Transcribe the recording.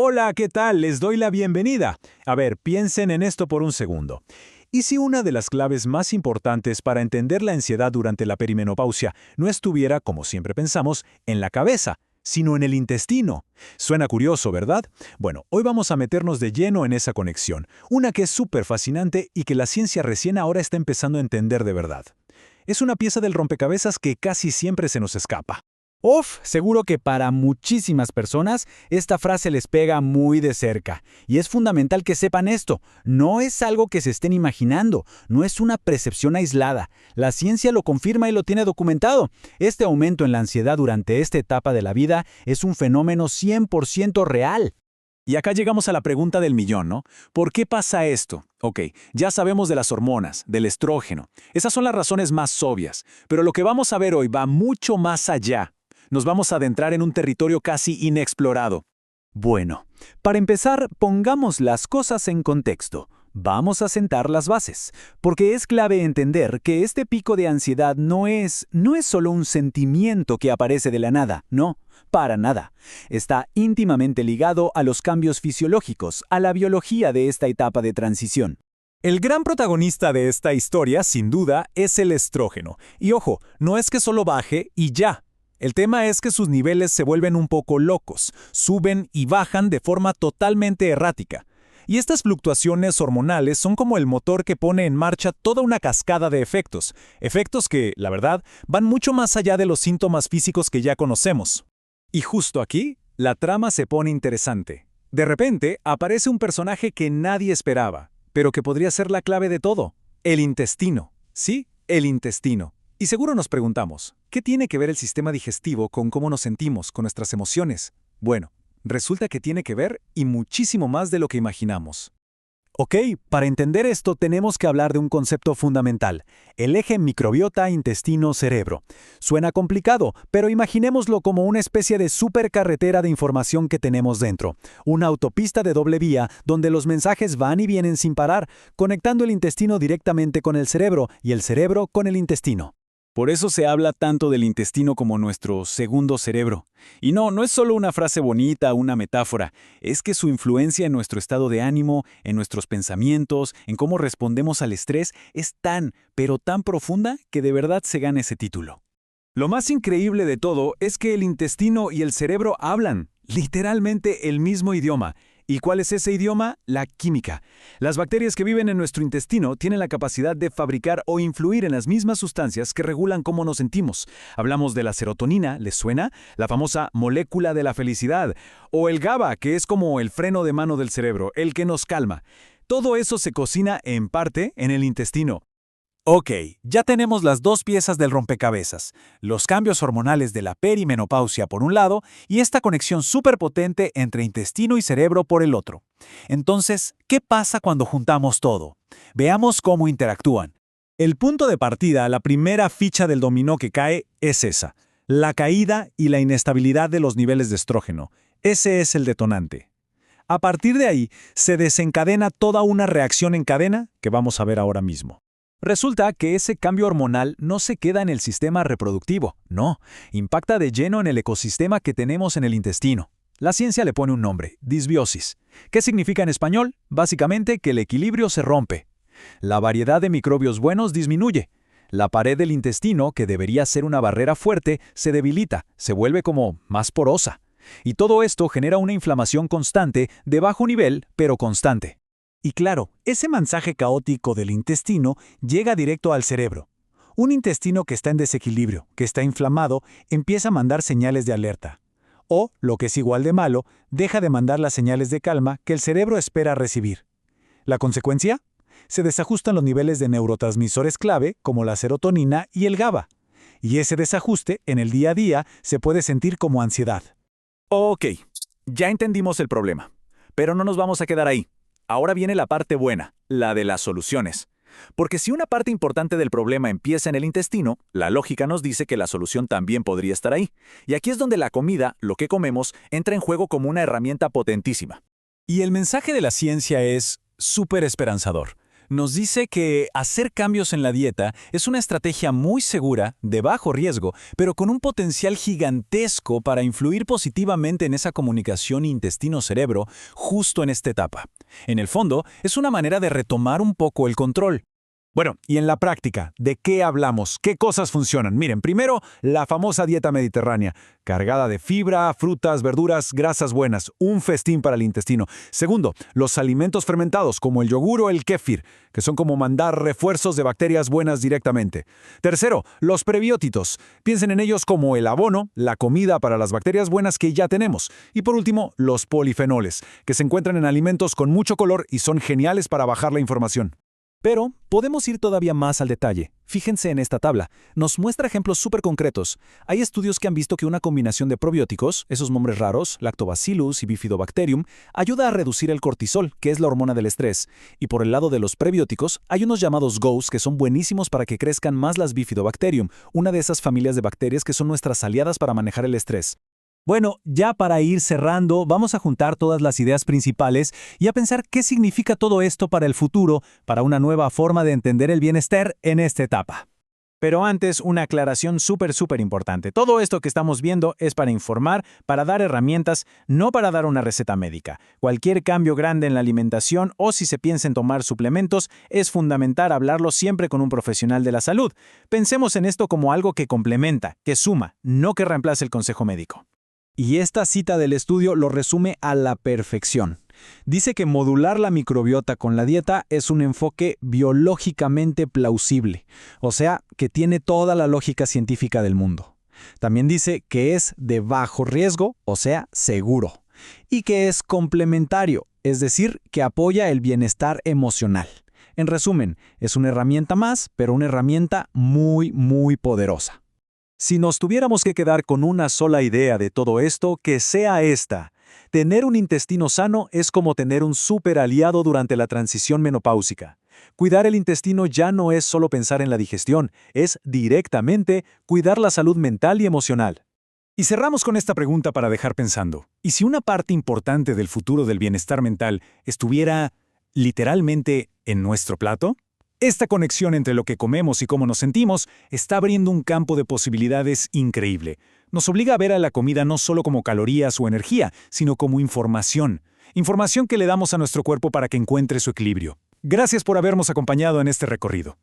Hola, ¿qué tal? Les doy la bienvenida. A ver, piensen en esto por un segundo. ¿Y si una de las claves más importantes para entender la ansiedad durante la perimenopausia no estuviera, como siempre pensamos, en la cabeza, sino en el intestino? Suena curioso, ¿verdad? Bueno, hoy vamos a meternos de lleno en esa conexión, una que es súper fascinante y que la ciencia recién ahora está empezando a entender de verdad. Es una pieza del rompecabezas que casi siempre se nos escapa. Seguro que para muchísimas personas esta frase les pega muy de cerca. Y es fundamental que sepan esto. No es algo que se estén imaginando, no es una percepción aislada. La ciencia lo confirma y lo tiene documentado. Este aumento en la ansiedad durante esta etapa de la vida es un fenómeno 100% real. Y acá llegamos a la pregunta del millón, ¿no? ¿Por qué pasa esto? Ok, ya sabemos de las hormonas, del estrógeno. Esas son las razones más obvias. Pero lo que vamos a ver hoy va mucho más allá. Nos vamos a adentrar en un territorio casi inexplorado. Bueno, para empezar, pongamos las cosas en contexto. Vamos a sentar las bases, porque es clave entender que este pico de ansiedad no es solo un sentimiento que aparece de la nada, no, para nada. Está íntimamente ligado a los cambios fisiológicos, a la biología de esta etapa de transición. El gran protagonista de esta historia, sin duda, es el estrógeno. Y ojo, no es que solo baje y ya. El tema es que sus niveles se vuelven un poco locos, suben y bajan de forma totalmente errática. Y estas fluctuaciones hormonales son como el motor que pone en marcha toda una cascada de efectos, efectos que, la verdad, van mucho más allá de los síntomas físicos que ya conocemos. Y justo aquí, la trama se pone interesante. De repente, aparece un personaje que nadie esperaba, pero que podría ser la clave de todo: el intestino. Sí, el intestino. Y seguro nos preguntamos, ¿qué tiene que ver el sistema digestivo con cómo nos sentimos, con nuestras emociones? Bueno, resulta que tiene que ver y muchísimo más de lo que imaginamos. Ok, para entender esto tenemos que hablar de un concepto fundamental, el eje microbiota intestino-cerebro. Suena complicado, pero imaginémoslo como una especie de supercarretera de información que tenemos dentro, una autopista de doble vía donde los mensajes van y vienen sin parar, conectando el intestino directamente con el cerebro y el cerebro con el intestino. Por eso se habla tanto del intestino como nuestro segundo cerebro. Y no es solo una frase bonita, una metáfora, es que su influencia en nuestro estado de ánimo, en nuestros pensamientos, en cómo respondemos al estrés, es tan, pero tan profunda que de verdad se gana ese título. Lo más increíble de todo es que el intestino y el cerebro hablan, literalmente el mismo idioma. ¿Y cuál es ese idioma? La química. Las bacterias que viven en nuestro intestino tienen la capacidad de fabricar o influir en las mismas sustancias que regulan cómo nos sentimos. Hablamos de la serotonina, ¿les suena? La famosa molécula de la felicidad. O el GABA, que es como el freno de mano del cerebro, el que nos calma. Todo eso se cocina, en parte, en el intestino. Ok, ya tenemos las dos piezas del rompecabezas, los cambios hormonales de la perimenopausia por un lado y esta conexión superpotente entre intestino y cerebro por el otro. Entonces, ¿qué pasa cuando juntamos todo? Veamos cómo interactúan. El punto de partida, la primera ficha del dominó que cae, es esa: la caída y la inestabilidad de los niveles de estrógeno. Ese es el detonante. A partir de ahí, se desencadena toda una reacción en cadena que vamos a ver ahora mismo. Resulta que ese cambio hormonal no se queda en el sistema reproductivo, no, impacta de lleno en el ecosistema que tenemos en el intestino. La ciencia le pone un nombre: disbiosis. ¿Qué significa en español? Básicamente que el equilibrio se rompe. La variedad de microbios buenos disminuye. La pared del intestino, que debería ser una barrera fuerte, se debilita, se vuelve como más porosa. Y todo esto genera una inflamación constante, de bajo nivel, pero constante. Y claro, ese mensaje caótico del intestino llega directo al cerebro. Un intestino que está en desequilibrio, que está inflamado, empieza a mandar señales de alerta. O, lo que es igual de malo, deja de mandar las señales de calma que el cerebro espera recibir. ¿La consecuencia? Se desajustan los niveles de neurotransmisores clave, como la serotonina y el GABA. Y ese desajuste, en el día a día, se puede sentir como ansiedad. Ok, ya entendimos el problema. Pero no nos vamos a quedar ahí. Ahora viene la parte buena, la de las soluciones. Porque si una parte importante del problema empieza en el intestino, la lógica nos dice que la solución también podría estar ahí. Y aquí es donde la comida, lo que comemos, entra en juego como una herramienta potentísima. Y el mensaje de la ciencia es súper esperanzador. Nos dice que hacer cambios en la dieta es una estrategia muy segura, de bajo riesgo, pero con un potencial gigantesco para influir positivamente en esa comunicación intestino-cerebro justo en esta etapa. En el fondo, es una manera de retomar un poco el control. Bueno, y en la práctica, ¿de qué hablamos? ¿Qué cosas funcionan? Miren, primero, la famosa dieta mediterránea, cargada de fibra, frutas, verduras, grasas buenas, un festín para el intestino. Segundo, los alimentos fermentados, como el yogur o el kéfir, que son como mandar refuerzos de bacterias buenas directamente. Tercero, los prebióticos. Piensen en ellos como el abono, la comida para las bacterias buenas que ya tenemos. Y por último, los polifenoles, que se encuentran en alimentos con mucho color y son geniales para bajar la inflamación. Pero podemos ir todavía más al detalle. Fíjense en esta tabla. Nos muestra ejemplos súper concretos. Hay estudios que han visto que una combinación de probióticos, esos nombres raros, Lactobacillus y Bifidobacterium, ayuda a reducir el cortisol, que es la hormona del estrés. Y por el lado de los prebióticos, hay unos llamados GOS que son buenísimos para que crezcan más las Bifidobacterium, una de esas familias de bacterias que son nuestras aliadas para manejar el estrés. Bueno, ya para ir cerrando, vamos a juntar todas las ideas principales y a pensar qué significa todo esto para el futuro, para una nueva forma de entender el bienestar en esta etapa. Pero antes, una aclaración súper importante. Todo esto que estamos viendo es para informar, para dar herramientas, no para dar una receta médica. Cualquier cambio grande en la alimentación o si se piensa en tomar suplementos, es fundamental hablarlo siempre con un profesional de la salud. Pensemos en esto como algo que complementa, que suma, no que reemplace el consejo médico. Y esta cita del estudio lo resume a la perfección. Dice que modular la microbiota con la dieta es un enfoque biológicamente plausible, o sea, que tiene toda la lógica científica del mundo. También dice que es de bajo riesgo, o sea, seguro, y que es complementario, es decir, que apoya el bienestar emocional. En resumen, es una herramienta más, pero una herramienta muy poderosa. Si nos tuviéramos que quedar con una sola idea de todo esto, que sea esta. Tener un intestino sano es como tener un súper aliado durante la transición menopáusica. Cuidar el intestino ya no es solo pensar en la digestión, es directamente cuidar la salud mental y emocional. Y cerramos con esta pregunta para dejar pensando. ¿Y si una parte importante del futuro del bienestar mental estuviera, literalmente, en nuestro plato? Esta conexión entre lo que comemos y cómo nos sentimos está abriendo un campo de posibilidades increíble. Nos obliga a ver a la comida no solo como calorías o energía, sino como información. Información que le damos a nuestro cuerpo para que encuentre su equilibrio. Gracias por habernos acompañado en este recorrido.